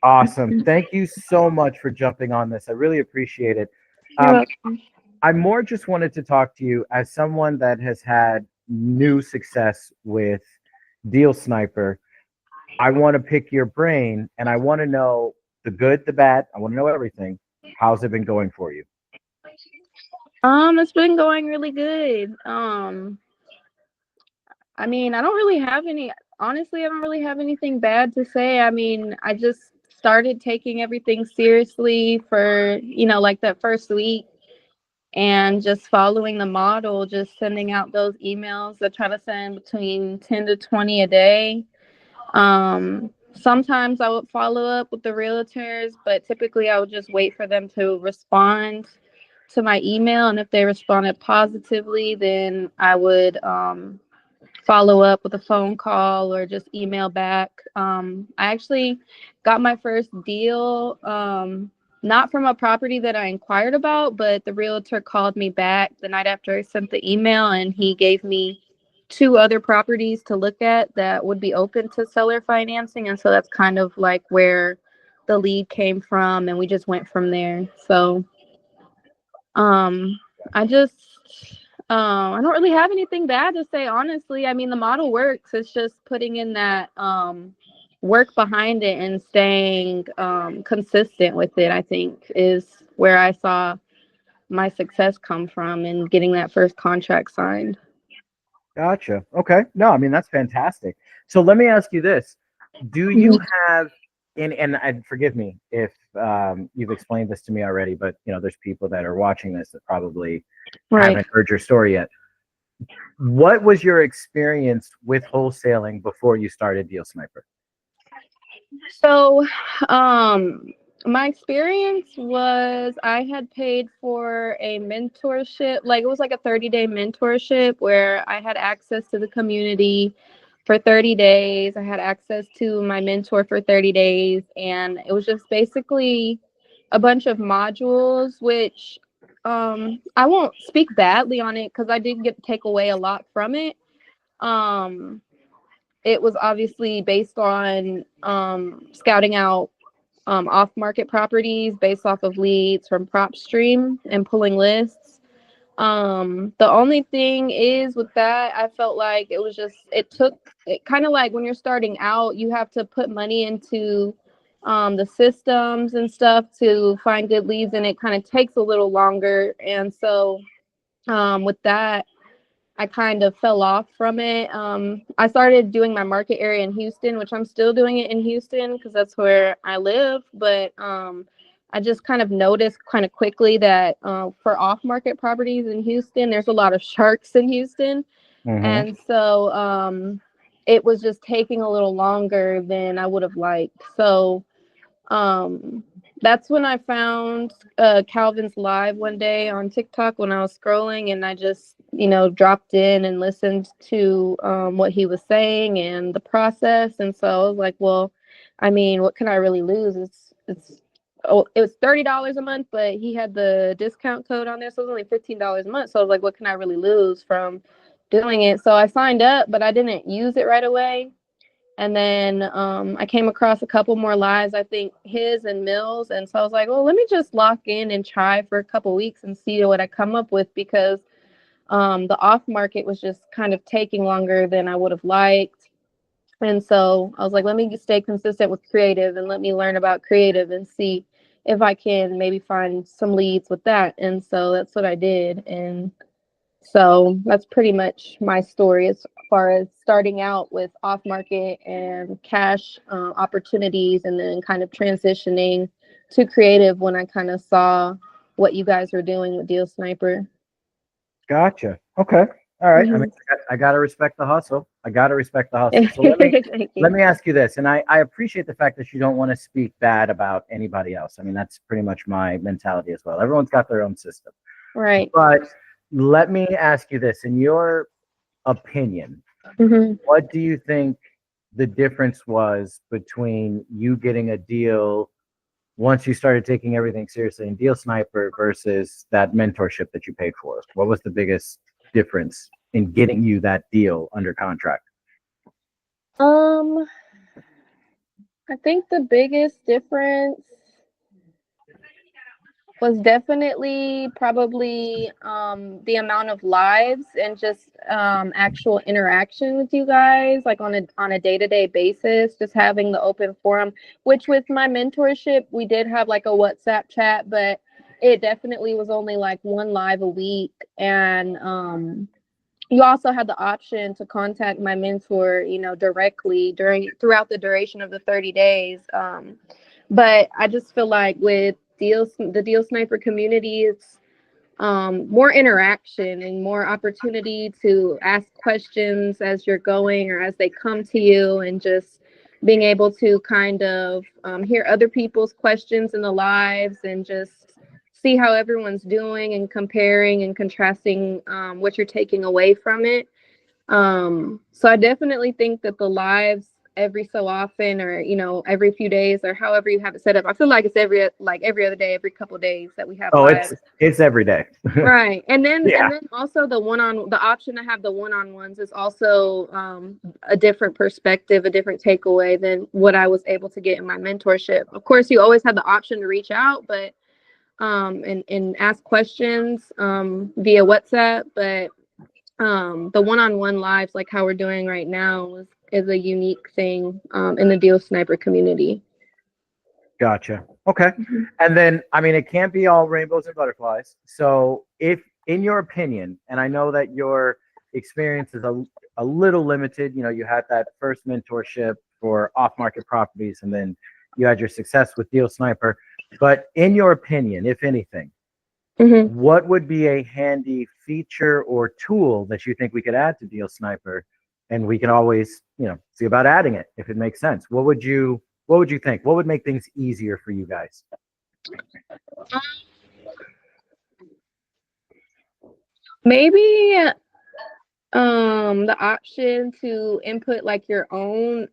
Awesome. Thank you so much for jumping on this. I really appreciate it. You're Um, welcome. I more just wanted to talk to you as someone that has had new success with Deal Sniper. I want to pick your brain and I want to know the good, the bad. I want to know everything. How's it been going for you? It's been going really good. I mean, I don't really have any, honestly, I don't really have anything bad to say. I mean, I just started taking everything seriously for, like that first week and just following the model, just sending out those emails. I try to send between 10 to 20 a day. Sometimes I would follow up with the realtors, but typically I would just wait for them to respond to my email. And if they responded positively, then I would follow up with a phone call or just email back. I actually got my first deal, not from a property that I inquired about, but the realtor called me back the night after I sent the email and he gave me two other properties to look at that would be open to seller financing. And so that's kind of like where the lead came from. And we just went from there. So um, I just, I don't really have anything bad to say, honestly. I mean, the model works. It's just putting in that work behind it and staying consistent with it, I think, is where I saw my success come from and getting that first contract signed. Gotcha. Okay. No, I mean that's fantastic. So let me ask you this: Do you Mhm. have, and forgive me if you've explained this to me already, but there's people that are watching this that probably Right. haven't heard your story yet. What was your experience with wholesaling before you started Deal Sniper? So, um, my experience was I had paid for a mentorship, like it was like a 30-day mentorship where I had access to the community for 30 days. I had access to my mentor for 30 days, and it was just basically a bunch of modules, which I won't speak badly on it because I did get to take away a lot from it. Um, it was obviously based on scouting out off market properties based off of leads from PropStream and pulling lists. The only thing is with that, I felt like it was just, it took, it kind of like when you're starting out, you have to put money into the systems and stuff to find good leads, and it kind of takes a little longer. And so with that, I kind of fell off from it. I started doing my market area in Houston, which I'm still doing it in Houston because that's where I live. But I just kind of noticed kind of quickly that for off market properties in Houston, there's a lot of sharks in Houston. Mm-hmm. And so it was just taking a little longer than I would have liked. So um, that's when I found Calvin's live one day on TikTok when I was scrolling, and I just, dropped in and listened to what he was saying and the process. And so I was like, well, I mean, what can I really lose? It was $30 a month, but he had the discount code on there, so it was only $15 a month. So I was like, what can I really lose from doing it? So I signed up, but I didn't use it right away. And then I came across a couple more lives, I think his and Mills. And so I was like, well, let me just lock in and try for a couple weeks and see what I come up with, because the off market was just kind of taking longer than I would have liked. And so I was like, let me stay consistent with creative and let me learn about creative and see if I can maybe find some leads with that. And so that's what I did. And so that's pretty much my story as far as starting out with off market and cash opportunities, and then kind of transitioning to creative when I kind of saw what you guys were doing with Deal Sniper. Gotcha. Okay. All right. I mean, Mhm. I gotta respect the hustle. I gotta respect the hustle. So Thank let you. me ask you this, and I appreciate the fact that you don't want to speak bad about anybody else. I mean, that's pretty much my mentality as well. Everyone's got their own system. Right. But let me ask you this, in your opinion, Hmm. what do you think the difference was between you getting a deal once you started taking everything seriously in Deal Sniper versus that mentorship that you paid for? What was the biggest difference in getting you that deal under contract? Um, I think the biggest difference was definitely probably the amount of lives and just actual interaction with you guys, like on a day-to-day basis, just having the open forum, which with my mentorship we did have like a WhatsApp chat, but it definitely was only like one live a week. And you also had the option to contact my mentor, you know, directly throughout the duration of the 30 days. But I just feel like with the Deal Sniper community, it's more interaction and more opportunity to ask questions as you're going or as they come to you, and just being able to kind of hear other people's questions in the lives and just see how everyone's doing and comparing and contrasting what you're taking away from it. So I definitely think that the lives every so often, or you know, every few days, or however you have it set up. I feel like it's every other day, every couple days that we have Oh, lives. it's every day. Right. Yeah. And then also the option to have the one-on-ones is also a different perspective, a different takeaway than what I was able to get in my mentorship. Of course, you always have the option to reach out, but and ask questions via WhatsApp, but the one-on-one lives like how we're doing right now is a unique thing in the Deal Sniper community. Gotcha. Okay. And then, I mean, it can't be all rainbows and butterflies. So, if, in your opinion, and I know that your experience is a little limited, you know, you had that first mentorship for off-market properties, and then you had your success with Deal Sniper. But in your opinion, if anything, what would be a handy feature or tool that you think we could add to Deal Sniper? And we can always, you know, see about adding it if it makes sense. What would you think? What would make things easier for you guys? Maybe the option to input like your own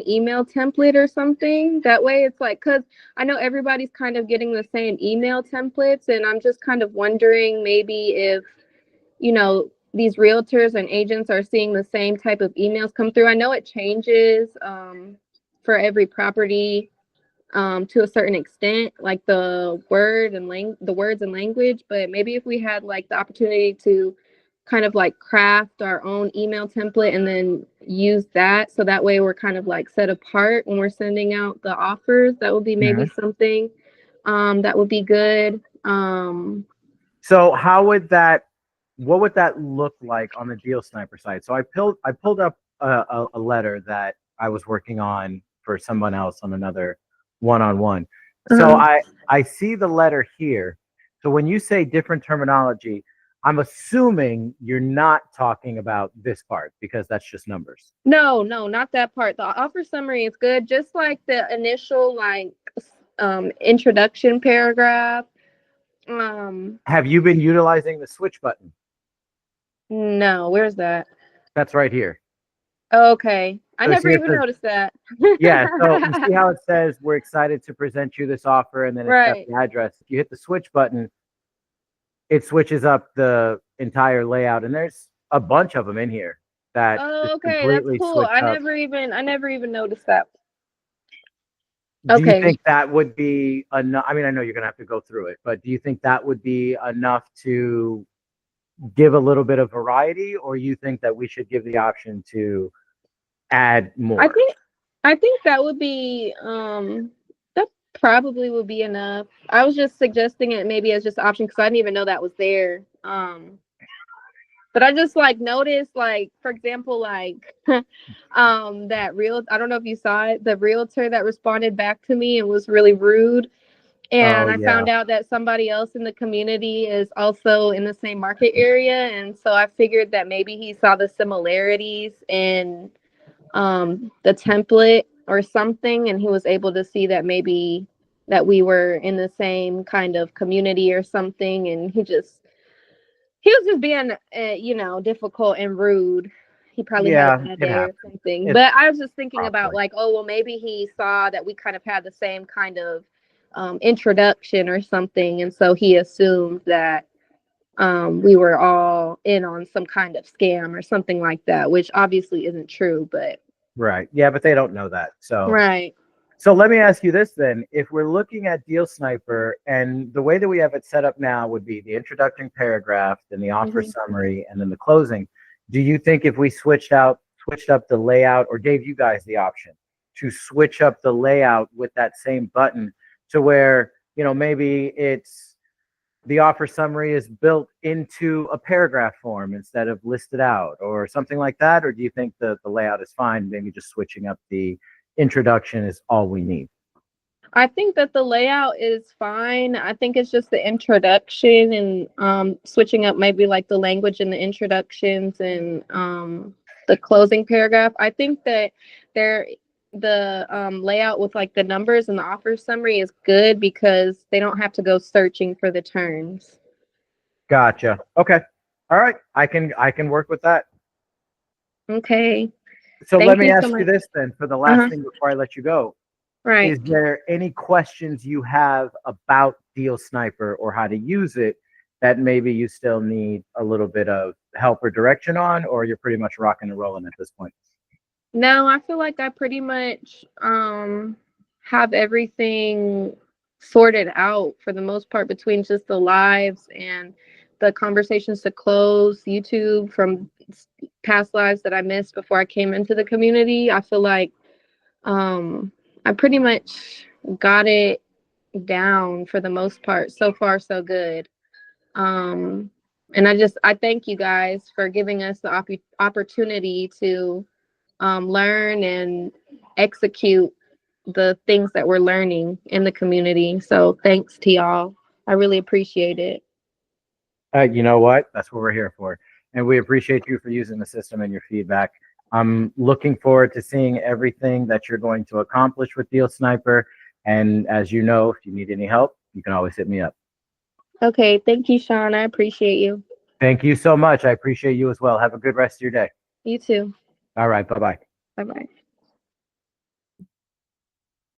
email template or something. That way it's like, because I know everybody's kind of getting the same email templates, and I'm just kind of wondering maybe if, you know, these realtors and agents are seeing the same type of emails come through. I know it changes for every property to a certain extent, like the words and language. But maybe if we had like the opportunity to kind of like craft our own email template and then use that, so that way we're kind of like set apart when we're sending out the offers, that would be maybe something that would be good. So what would that look like on the Deal Sniper side? So I pulled up a letter that I was working on for someone else on another one-on-one. So I see the letter here. So when you say different terminology, I'm assuming you're not talking about this part, because that's just numbers. No, not that part. The offer summary is good, just like the initial like introduction paragraph. Have you been utilizing the switch button? No, where's that? That's right here. Okay. I So never see, it even says, noticed that. yeah, so you see how it says we're excited to present you this offer, and then it's got Right. the address. If you hit the switch button, it switches up the entire layout, and there's a bunch of them in here that Oh, just okay, that's completely cool. switch I up. never even noticed that. Do you Okay. think that would be enough? I mean, I know you're gonna have to go through it, but do you think that would be enough to give a little bit of variety, or you think that we should give the option to add more? I think that would be that probably would be enough. I was just suggesting it maybe as just an option because I didn't even know that was there. But I just like noticed, like, for example, like I don't know if you saw it, the realtor that responded back to me and was really rude. Oh And I yeah. found out that somebody else in the community is also in the same market area. And so I figured that maybe he saw the similarities in the template or something, and he was able to see that maybe that we were in the same kind of community or something. And he was just being, you know, difficult and rude. He probably had a Yeah, bad it day or happens. something. It's But I was just thinking about probably like, oh, well, maybe he saw that we kind of had the same kind of introduction or something. And so he assumed that we were all in on some kind of scam or something like that, which obviously isn't true. But right. Yeah, but they don't know that. So right. So let me ask you this then. If we're looking at Deal Sniper, and the way that we have it set up now would be the introductory paragraph, then the offer summary, and then the closing. Do you think if we switched up the layout, or gave you guys the option to switch up the layout with that same button to where, maybe it's the offer summary is built into a paragraph form instead of listed out or something like that? Or do you think the layout is fine? Maybe just switching up the introduction is all we need? I think that the layout is fine. I think it's just the introduction and switching up maybe like the language in the introductions and the closing paragraph. I think that the layout with like the numbers and the offer summary is good because they don't have to go searching for the terms. Gotcha. Okay. All right. I can work with that. Okay. So Thank let me you so ask you much. this then for the last thing before I let you go. Right. Is there any questions you have about Deal Sniper or how to use it that maybe you still need a little bit of help or direction on, or you're pretty much rocking and rolling at this point? No, I feel like I pretty much have everything sorted out for the most part between just the lives and the conversations to close YouTube from past lives that I missed before I came into the community. I feel like I pretty much got it down for the most part. So far, so good. And I thank you guys for giving us the opportunity to learn and execute the things that we're learning in the community. So thanks to y'all. I really appreciate it. You know what? That's what we're here for. And we appreciate you for using the system and your feedback. I'm looking forward to seeing everything that you're going to accomplish with Deal Sniper. And as you know, if you need any help, you can always hit me up. Okay. Thank you, Sean. I appreciate you. Thank you so much. I appreciate you as well. Have a good rest of your day. You too. All right. Bye-bye. Bye bye.